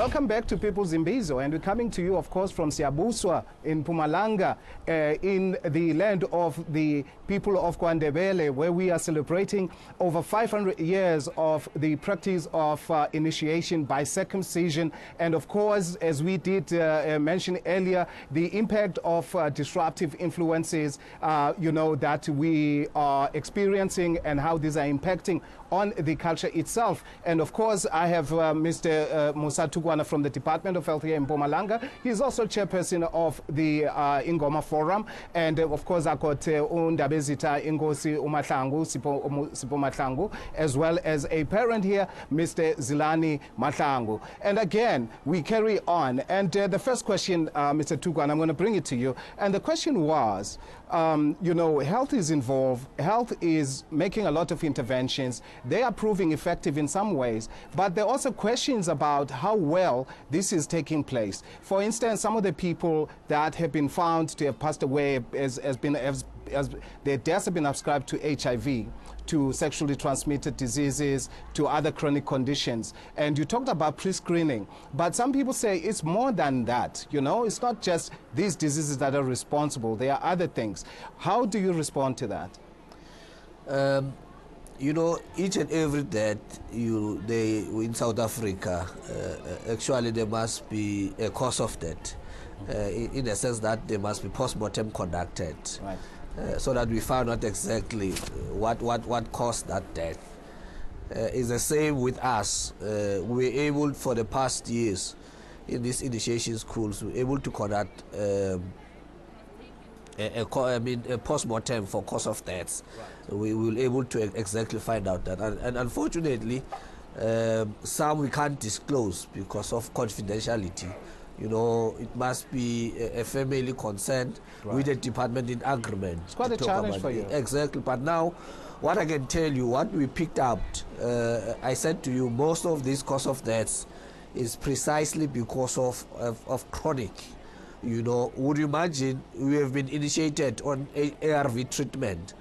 Welcome back to People's Imbizo, and we're coming to you, of course, from Siabuswa in Mpumalanga, in the land of the people of KwaNdebele, where we are celebrating over 500 years of the practice of initiation by circumcision, and of course, as we did mention earlier, the impact of disruptive influences, that we are experiencing and how these are impacting on the culture itself. And of course, I have Mr. Musa Tugwana from the Department of Health here in Mpumalanga. He's also chairperson of the Ingoma Forum. And of course, I got Undabezita Ingosi Umatlangu, Sipo Matlangu, as well as a parent here, Mr. Zilani Matlangu. And again, we carry on. And the first question, Mr. Tugwana, I'm going to bring it to you. And the question was, health is involved. Health is making a lot of interventions. They are proving effective in some ways, but there are also questions about how well this is taking place. For instance, some of the people that have been found to have passed away as their deaths have been ascribed to HIV, to sexually transmitted diseases, to other chronic conditions. And you talked about pre-screening, but some people say it's more than that. It's not just these diseases that are responsible. There are other things. How do you respond to that? Each and every death in South Africa, actually there must be a cause of death, in a sense that there must be post-mortem conducted, right. So that we find out exactly what caused that death. It's the same with us. We're able, for the past years, in these initiation schools, we're able to conduct a post-mortem for cause of deaths. Right. We will able to exactly find out that, and unfortunately, some we can't disclose because of confidentiality. It must be a family consent, right, with the department in agreement. It's quite a challenge for you. Exactly, but now, what I can tell you, what we picked up, I said to you, most of this cause of deaths is precisely because of chronic. Would you imagine we have been initiated on ARV treatment,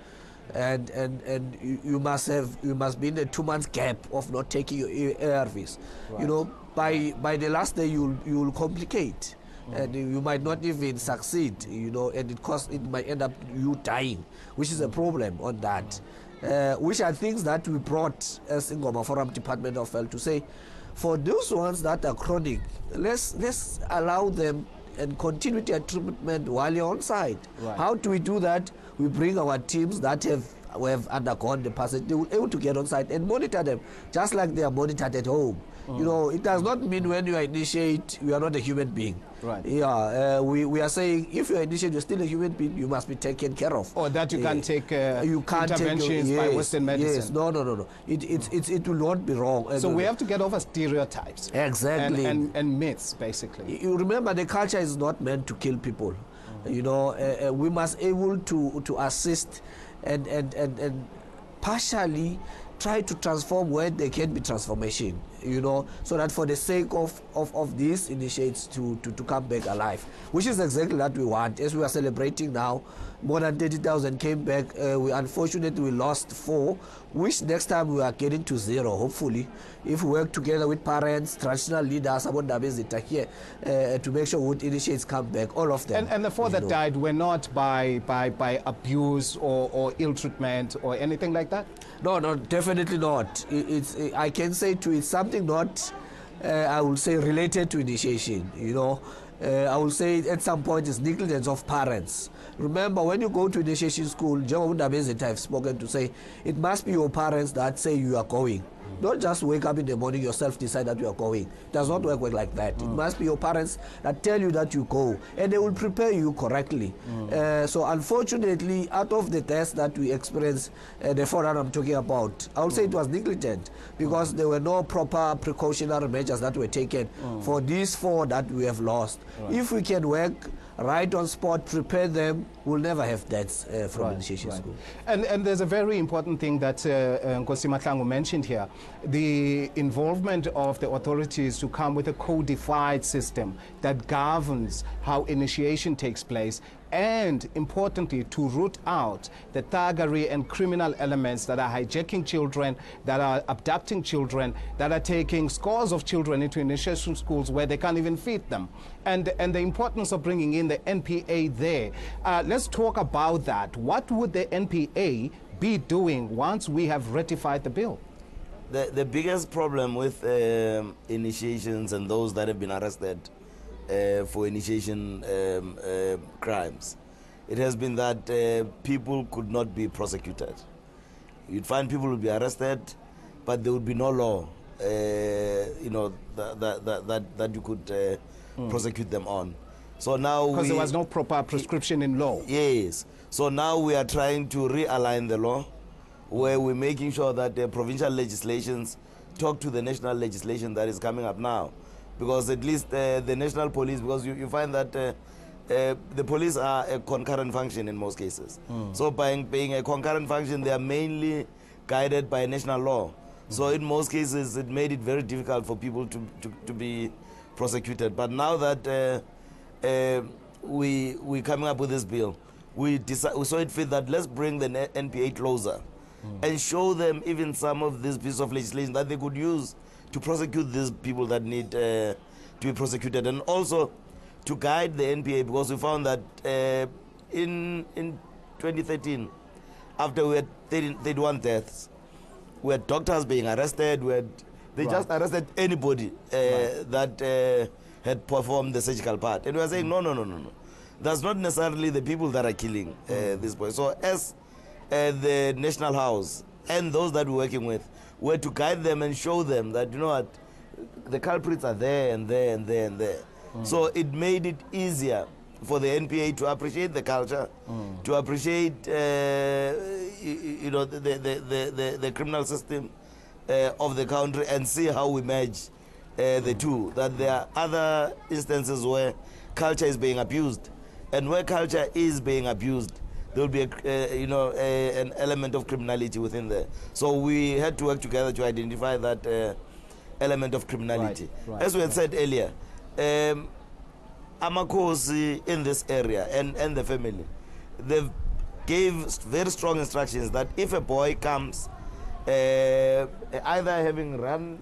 and you must be in a 2 month gap of not taking your ARVs. Right. By the last day you will complicate, and you might not even succeed. And it might end up you dying, which is a problem on that. Which are things that we brought as Ingoma Forum Department of Health to say, for those ones that are chronic, let's allow them and continue their treatment while you're on site. Right. How do we do that? We bring our teams that have undergone the passage. They will be able to get on site and monitor them, just like they are monitored at home. It does not mean when you initiate, you are not a human being. Right. Yeah, we are saying if you initiate, you're still a human being, you must be taken care of. Or that you can take interventions by Western medicine. Yes, no. It will not be wrong. So we have to get over stereotypes. Exactly. And myths, basically. You remember, the culture is not meant to kill people. We must able to assist and partially try to transform where there can be transformation, so that for the sake of these initiates to come back alive, which is exactly what we want. As we are celebrating now, more than 30,000 came back. Unfortunately, we lost 4, which next time we are getting to 0, hopefully, if we work together with parents, traditional leaders, here, to make sure would initiates come back, all of them. And the 4 that died were not by abuse or ill treatment or anything like that? No, definitely not. I can say it's something not, I will say, related to initiation. I will say at some point it's negligence of parents. Remember, when you go to initiation school, I've spoken to say, it must be your parents that say you are going. Don't just wake up in the morning yourself decide that you are going. It does not work like that. It must be your parents that tell you that you go, and they will prepare you correctly. So unfortunately, out of the deaths that we experienced, the 4 that I'm talking about, I would say it was negligent, because there were no proper precautionary measures that were taken for these 4 that we have lost. Right. If we can work right on spot, prepare them, we'll never have deaths from initiation school. And there's a very important thing that Nkosi Mahlangu mentioned here, the involvement of the authorities to come with a codified system that governs how initiation takes place, and importantly to root out the thuggery and criminal elements that are hijacking children, that are abducting children, that are taking scores of children into initiation schools where they can't even feed them, and the importance of bringing in the NPA there. Let's talk about that. What would the NPA be doing once we have ratified the bill? The biggest problem with initiations and those that have been arrested for initiation crimes, it has been that people could not be prosecuted. You'd find people would be arrested, but there would be no law, that you could prosecute them on. So now because there was no proper prescription in law. Yes. So now we are trying to realign the law, where we're making sure that the provincial legislations talk to the national legislation that is coming up now. Because at least the national police, because you find that the police are a concurrent function in most cases. So by being a concurrent function, they are mainly guided by national law. So in most cases, it made it very difficult for people to be prosecuted. But now that we're coming up with this bill, we saw it fit that let's bring the NPA closer and show them even some of this piece of legislation that they could use to prosecute these people that need to be prosecuted, and also to guide the NPA, because we found that in 2013, after we had 31 deaths, we had doctors being arrested, they just arrested anybody that had performed the surgical part. And we were saying, no. That's not necessarily the people that are killing these boys. So as the National House and those that we're working with were to guide them and show them that, you know what, the culprits are there and there and there and there. So it made it easier for the NPA to appreciate the culture, to appreciate the criminal system of the country, and see how we merge the two. That there are other instances where culture is being abused, and where culture is being abused, there will be an element of criminality within there. So we had to work together to identify that element of criminality. As we had said earlier, Amakosi in this area and the family, they gave very strong instructions that if a boy comes either having run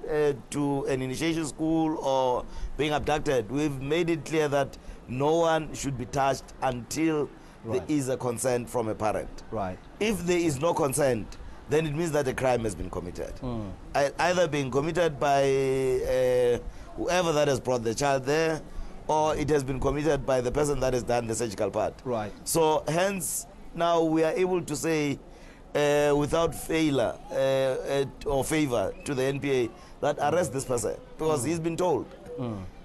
to an initiation school or being abducted, we've made it clear that no one should be touched until there is a consent from a parent. If there is no consent, then it means that a crime has been committed. Either being committed by whoever that has brought the child there, or it has been committed by the person that has done the surgical part. So hence, now we are able to say without failure or favor to the NPA that arrest this person, because he's been told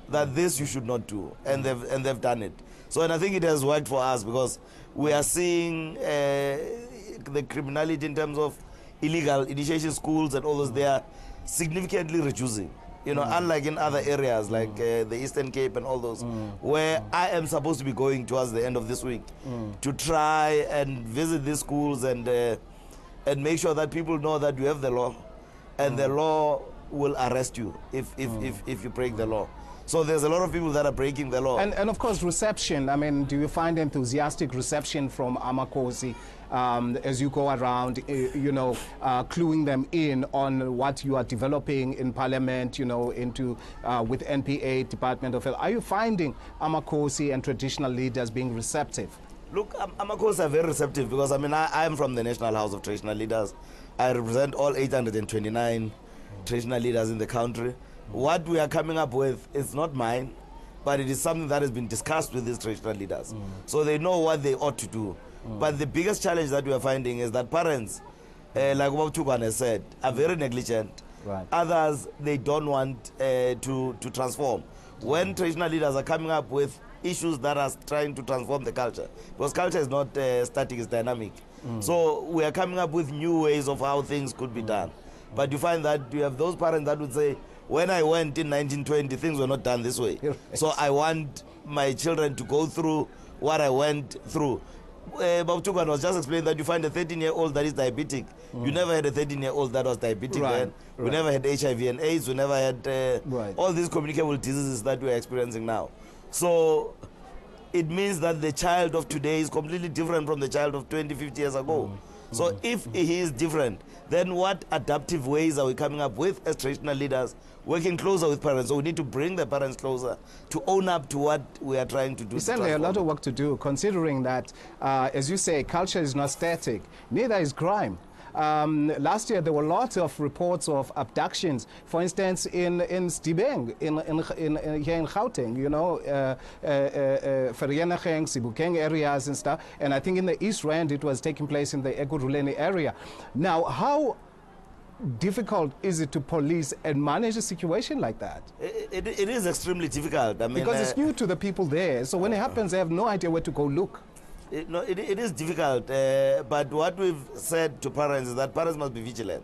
that this you should not do, and they've done it. So, and I think it has worked for us, because we are seeing the criminality in terms of illegal initiation schools and all those, they are significantly reducing. Unlike in other areas like the Eastern Cape and all those, where I am supposed to be going towards the end of this week to try and visit these schools and make sure that people know that you have the law, and the law will arrest you if you break the law. So there's a lot of people that are breaking the law. And of course, reception. I mean, do you find enthusiastic reception from Amakosi as you go around, cluing them in on what you are developing in Parliament, into with NPA, Department of Health? Are you finding Amakosi and traditional leaders being receptive? Look, Amakosi are very receptive, because I am from the National House of Traditional Leaders. I represent all 829 traditional leaders in the country. What we are coming up with is not mine, but it is something that has been discussed with these traditional leaders. So they know what they ought to do. But the biggest challenge that we are finding is that parents, like what Tuban has said, are very negligent. Others, they don't want to transform. When traditional leaders are coming up with issues that are trying to transform the culture, because culture is not static, it's dynamic. So we are coming up with new ways of how things could be done. But you find that you have those parents that would say, when I went in 1920, things were not done this way. So I want my children to go through what I went through. Bob Tugan was just explaining that you find a 13-year-old that is diabetic. You never had a 13-year-old that was diabetic then. We never had HIV and AIDS. We never had all these communicable diseases that we're experiencing now. So it means that the child of today is completely different from the child of 20, 50 years ago. So if he is different, then what adaptive ways are we coming up with as traditional leaders, working closer with parents? So we need to bring the parents closer to own up to what we are trying to do. Certainly a lot of work to do, considering that, as you say, culture is not static, neither is crime. Last year there were lots of reports of abductions. For instance, in Stibeng, here in Gauteng, you know, Vereeniging, Sebokeng areas and stuff. And I think in the East Rand it was taking place in the Ekurhuleni area. Now, how difficult is it to police and manage a situation like that? It is extremely difficult. I mean, because it's new to the people there. So when it happens, they have no idea where to go look. It is difficult, but what we've said to parents is that parents must be vigilant.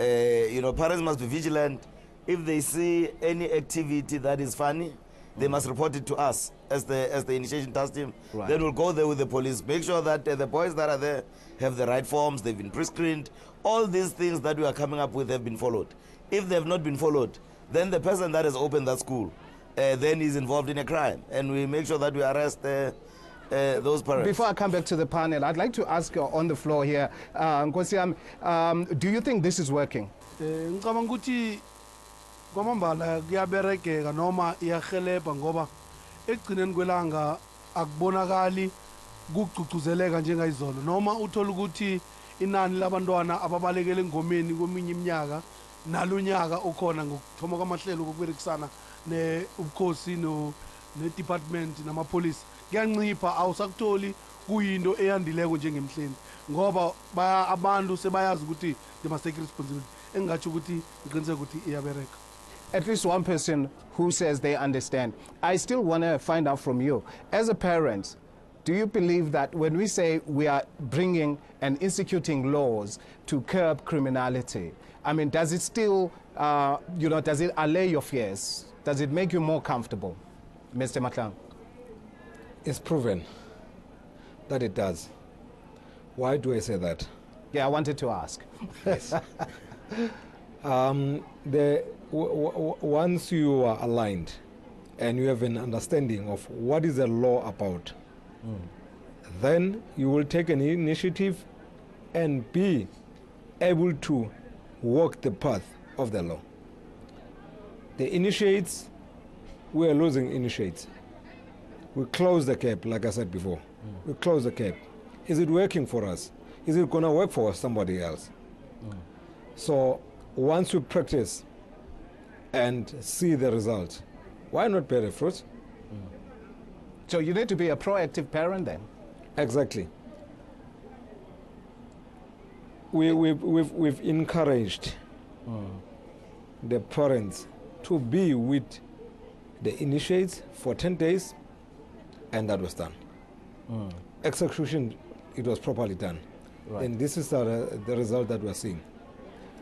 You know, parents must be vigilant. If they see any activity that is funny, they must report it to us as the initiation task team. Then we'll go there with the police, make sure that the boys that are there have the right forms, they've been pre-screened. All these things that we are coming up with have been followed. If they have not been followed, then the person that has opened that school then is involved in a crime, and we make sure that we arrest those parents. Before I come back to the panel, I'd like to ask on the floor here, Nkosi, do you think this is working? Ngicabanga ukuthi kwamambala kuyaberegeka noma iyahelebha ngoba ekugcineni kwelanga akubonakali kugcugcuzeleka njengayizolo noma uthola ukuthi inani labantwana ababalekele engomeni kweminye iminyaka nalunyaka okhona ngokuthoma kwamahlelo kokuberekisana ubukhosi ne-department namapolisi kuyancipha awusakutholi kuyinto eyandileko njengemhleni ngoba abantu sebayazi ukuthi they must take responsibility engatsho ukuthi ngiqiniseke ukuthi iyabereka. At least one person who says they understand. I still want to find out from you, as a parent, do you believe that when we say we are bringing and instituting laws to curb criminality, I mean, does it still, does it allay your fears? Does it make you more comfortable, Mr. Matlang? It's proven that it does. Why do I say that? Yeah, I wanted to ask. Yes. Once you are aligned and you have an understanding of what is the law about, then you will take an initiative and be able to walk the path of the law. The initiates, we are losing initiates. We close the gap, like I said before. We close the gap. Is it working for us? Is it going to work for somebody else? So once you practice and see the result, why not bear the fruit? So you need to be a proactive parent then? Exactly. We've encouraged the parents to be with the initiates for 10 days, and that was done. Execution, it was properly done. And this is the result that we're seeing.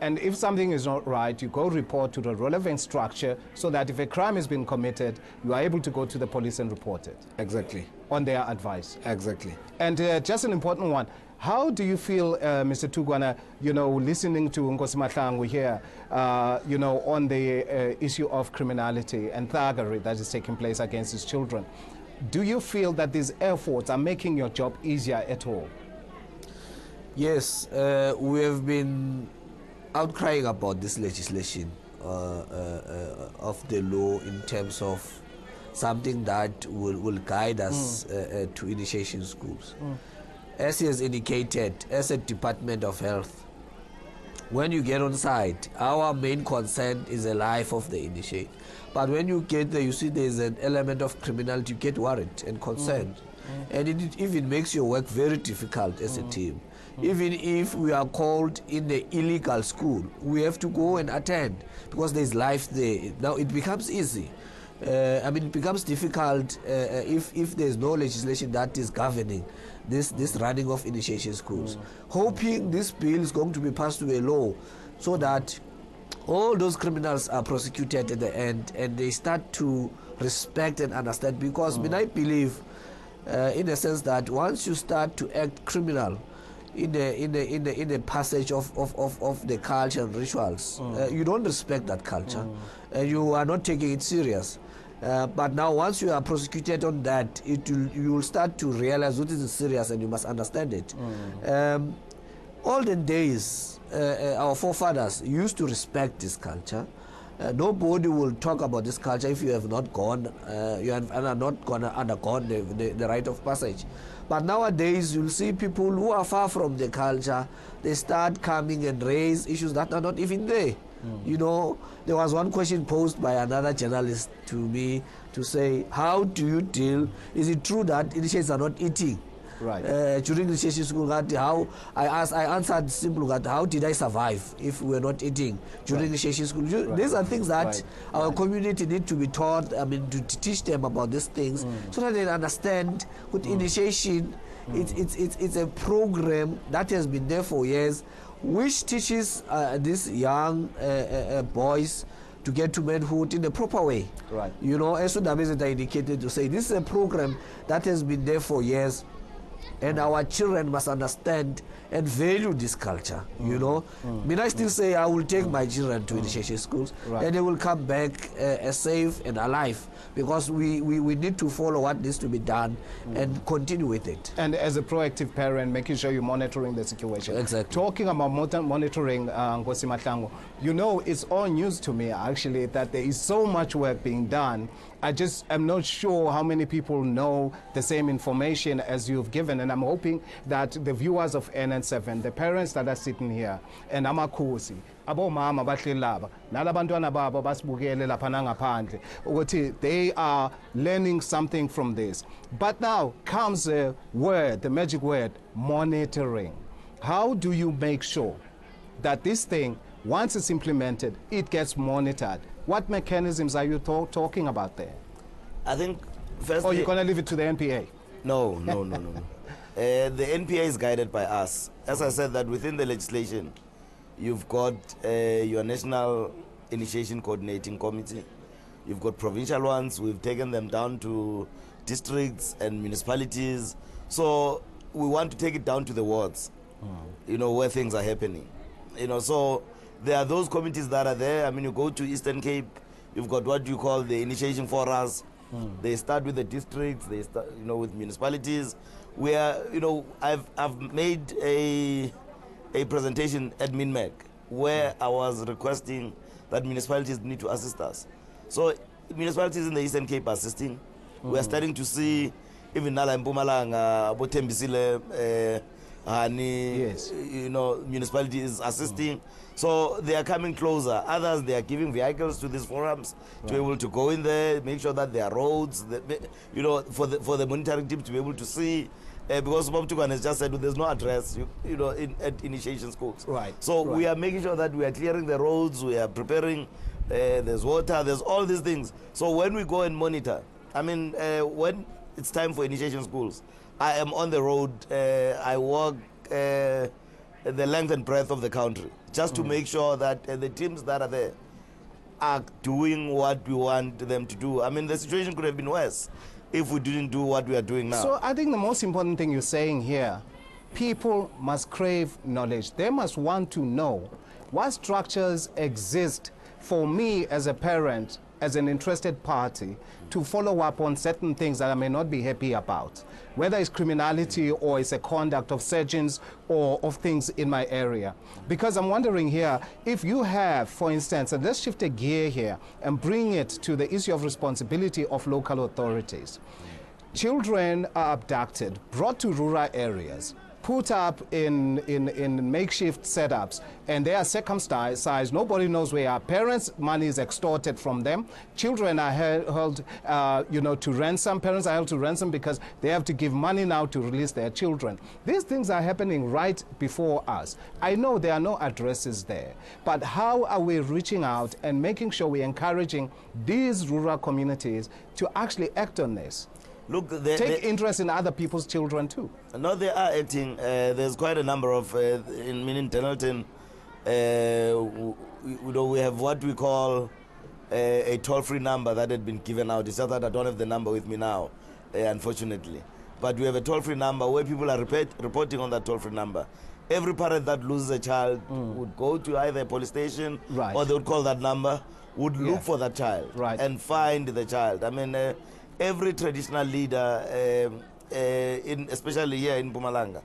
And if something is not right, you go report to the relevant structure so that if a crime has been committed, you are able to go to the police and report it. Exactly. On their advice. Exactly. And just an important one. How do you feel, Mr. Tugwana, listening to Nkosi Mahlangu here, on the issue of criminality and thuggery that is taking place against his children? Do you feel that these efforts are making your job easier at all? Yes, we have been outcrying about this legislation of the law in terms of something that will guide us to initiation schools. As he has indicated, as a Department of Health, when you get on site, our main concern is the life of the initiate. But when you get there, you see there's an element of criminality, you get worried and concerned. And it even makes your work very difficult as a team. Even if we are called in the illegal school, we have to go and attend because there's life there. Now it becomes easy. It becomes difficult if there's no legislation that is governing this running of initiation schools. Hoping this bill is going to be passed to a law so that all those criminals are prosecuted at the end and they start to respect and understand, because I believe in the sense that once you start to act criminal in the passage of the culture and rituals, you don't respect that culture, you are not taking it serious. But now once you are prosecuted on that, you will start to realize what is serious and you must understand it. Olden days, our forefathers used to respect this culture. Nobody will talk about this culture if you have not gone, you are not gone undergone the rite of passage. But nowadays, you'll see people who are far from the culture, they start coming and raise issues that are not even there. You know, there was one question posed by another journalist to me to say, how do you deal, is it true that initiates are not eating? Right. During initiation school, how I answered simply that how did I survive if we were not eating during initiation school? These are things that our community need to be taught. I mean, to teach them about these things so that they understand. With initiation, it's a program that has been there for years, which teaches these young boys to get to manhood in the proper way. Right. You know, as Sudamezeta indicated, to say this is a program that has been there for years. And our children must understand and value this culture, you know. I still say I will take my children to initiation schools, and they will come back safe and alive, because we need to follow what needs to be done and continue with it. And as a proactive parent, making sure you're monitoring the situation. Exactly. Talking about monitoring, Nkosi Mahlangu, you know, it's all news to me, actually, that there is so much work being done. I just am not sure how many people know the same information as you've given, and I'm hoping that the viewers of NN7, the parents that are sitting here, and amakhosi, abomama bahleli laba, nalabantwana babo basibukele lapha nangaphandle, ukuthi they are learning something from this. But now comes the word, the magic word, monitoring. How do you make sure that this thing, once it's implemented, it gets monitored? What mechanisms are you talking about there? I think first. Or you're going to leave it to the NPA? No. The NPA is guided by us. As I said, that within the legislation, you've got your National Initiation Coordinating Committee. You've got provincial ones. We've taken them down to districts and municipalities. So we want to take it down to the wards, you know, where things are happening. You know, so there are those committees that are there. I mean, you go to Eastern Cape, you've got what you call the initiation forums. They start with the districts, they start, you know, with municipalities. Where, you know, I've made a presentation at MINMEC where I was requesting that municipalities need to assist us. So municipalities in the Eastern Cape are assisting. We are starting to see even Nala and Mpumalanga, Botembisile, Hani, Yes. you know, municipality is assisting. So they are coming closer. Others, they are giving vehicles to these forums to be able to go in there, make sure that there are roads, you know, for the monitoring team to be able to see. Because Bob Tukan has just said, well, there's no address, you know, at initiation schools. Right. So we are making sure that we are clearing the roads, we are preparing, there's water, there's all these things. So when we go and monitor, I mean, when it's time for initiation schools, I am on the road, I walk the length and breadth of the country, just to make sure that the teams that are there are doing what we want them to do. I mean, the situation could have been worse if we didn't do what we are doing now. So I think the most important thing you're saying here, people must crave knowledge. They must want to know what structures exist for me as a parent, as an interested party, to follow up on certain things that I may not be happy about, whether it's criminality or it's a conduct of surgeons or of things in my area. Because I'm wondering here, if you have, for instance, and let's shift a gear here and bring it to the issue of responsibility of local authorities. Children are abducted, brought to rural areas, put up in makeshift setups, and they are circumcised. Nobody knows where our parents' money is extorted from them. Children are held, you know, to ransom. Parents are held to ransom because they have to give money now to release their children. These things are happening right before us. I know there are no addresses there, but how are we reaching out and making sure we're encouraging these rural communities to actually act on this? Look, take interest in other people's children too. No, they are acting. There's quite a number of, in Denelton, you know, we have what we call a toll-free number that had been given out. It's just that I don't have the number with me now, unfortunately. but we have a toll-free number where people are reporting on that toll-free number. Every parent that loses a child would go to either a police station Right. or they would call that number, would Yeah. look for that child Right. and find the child. I mean, every traditional leader, especially here in Mpumalanga,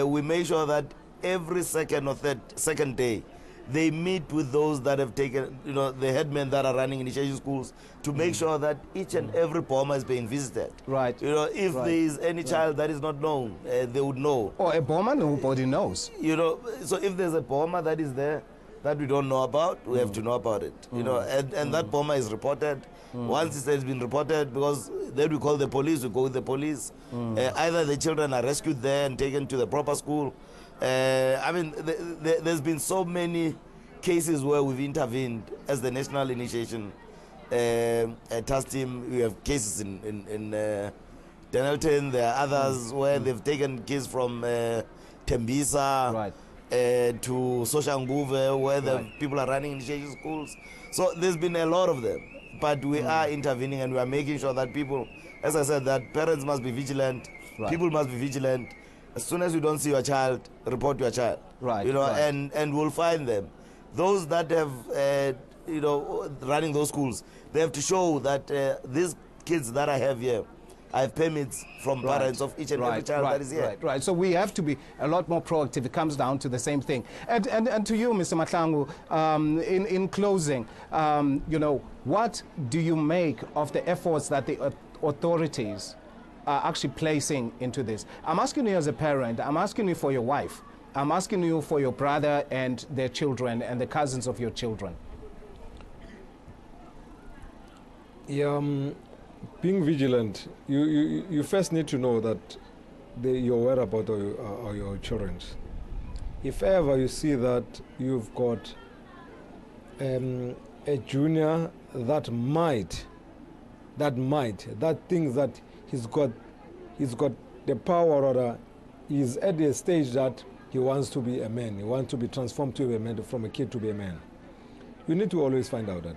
we make sure that every second or second day, they meet with those that have taken, the headmen that are running initiation schools to make sure that each and every Boma is being visited. Right. If Right. there is any child that is not known, they would know. Or a bomber, nobody knows. So if there's a Boma that is there that we don't know about, we have to know about it. And that Boma is reported. Once it has been reported, because then we call the police, we go with the police. Either the children are rescued there and taken to the proper school. I mean, there's been so many cases where we've intervened as the National Initiation Task Team. We have cases in Denelton. There are others where they've taken kids from Tembisa Right. to Soshanguve, where the people are running initiation schools. So there's been a lot of them. But we are intervening and we are making sure that people, as I said, that parents must be vigilant, Right. people must be vigilant. As soon as you don't see your child, report your child. Right, You know, right. and we'll find them. Those that have, running those schools, they have to show that these kids that I have here, I have permits from Right. parents of each and every child that is here. Right. So we have to be a lot more proactive. It comes down to the same thing. And to you, Mr. Mahlangu, in closing, what do you make of the efforts that the authorities are actually placing into this? I'm asking you as a parent, I'm asking you for your wife, I'm asking you for your brother and their children and the cousins of your children. Yeah, being vigilant, you first need to know that your whereabouts are your children. If ever you see that you've got a junior that thinks that he's got the power, or he's at the stage that he wants to be a man, he wants to be transformed to a man, from a kid to be a man, you need to always find out that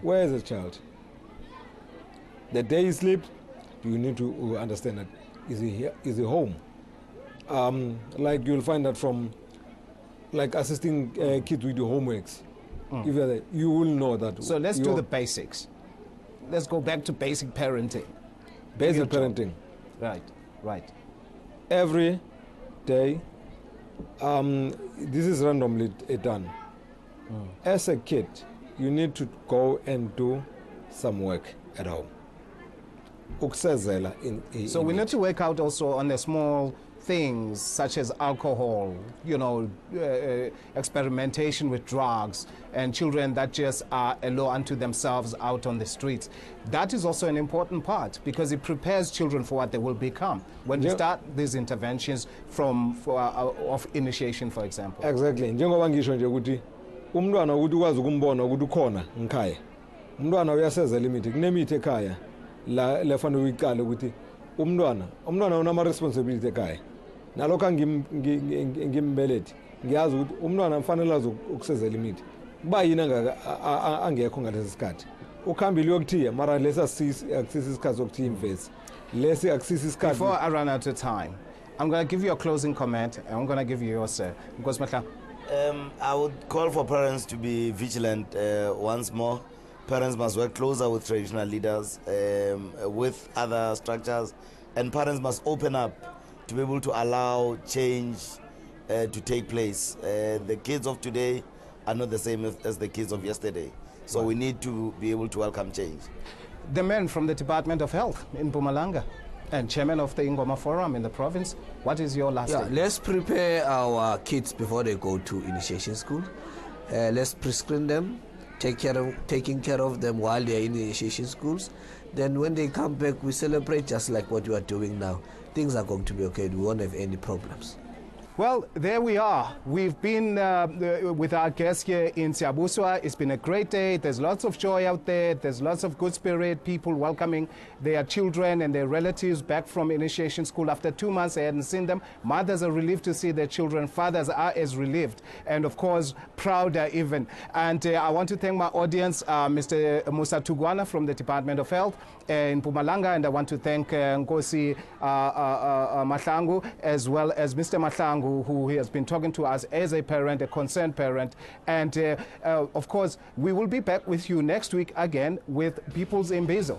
where is the child. The day he sleeps, you need to understand that is he here, is he home. Like you'll find that from like assisting kids with the homeworks. If you're there, you will know that. So let's do the basics. Let's go back to basic parenting. basic parenting. Right. Every day, this is randomly done. As a kid, you need to go and do some work at home. So we need to work out also on the small things such as alcohol, experimentation with drugs, and children that just are alone unto themselves out on the streets. That is also an important part because it prepares children for what they will become when you start these interventions of initiation, for example. Exactly. Njengoba ngisho nje ukuthi umntwana ukuthi ukwazi ukumbona ukuthi ukhona ngikhaya. Umntwana uyasezela imithi, kunemithi ekhaya la lefanele uyiqale ukuthi umntwana unama responsibility ekhaya. Nalokho ngimbelethi ngiyazi ukuthi umntwana mfanele azo ukusezela imithi. Kuba yini angekho ngalesi sikhathi. Ukhambile uyokuthiya mara lesa akusisi isikhathi sokuthiya imvesi. Lesi akusisi isikhathi. Before I run out of time, I'm going to give you a closing comment and I'm going to give you yours, sir. Because I would call for parents to be vigilant once more. Parents must work closer with traditional leaders, with other structures, and parents must open up to be able to allow change to take place. The kids of today are not the same as the kids of yesterday. So we need to be able to welcome change. The man from the Department of Health in Mpumalanga and chairman of the Ingoma Forum in the province, what is your last statement? Let's prepare our kids before they go to initiation school. Let's pre-screen them, taking care of them while they're in initiation schools. Then when they come back, we celebrate just like what you are doing now. Things are going to be okay. We won't have any problems. Well, there we are. We've been with our guests here in Siabuswa. It's been a great day. There's lots of joy out there. There's lots of good spirit, people welcoming their children and their relatives back from initiation school. After 2 months, they hadn't seen them. Mothers are relieved to see their children. Fathers are as relieved and, of course, prouder even. And I want to thank my audience, Mr. Musa Tugwana from the Department of Health in Mpumalanga, and I want to thank Nkosi Mahlangu, as well as Mr. Mahlangu, who has been talking to us as a parent, a concerned parent. And of course, we will be back with you next week again with People's Imbizo.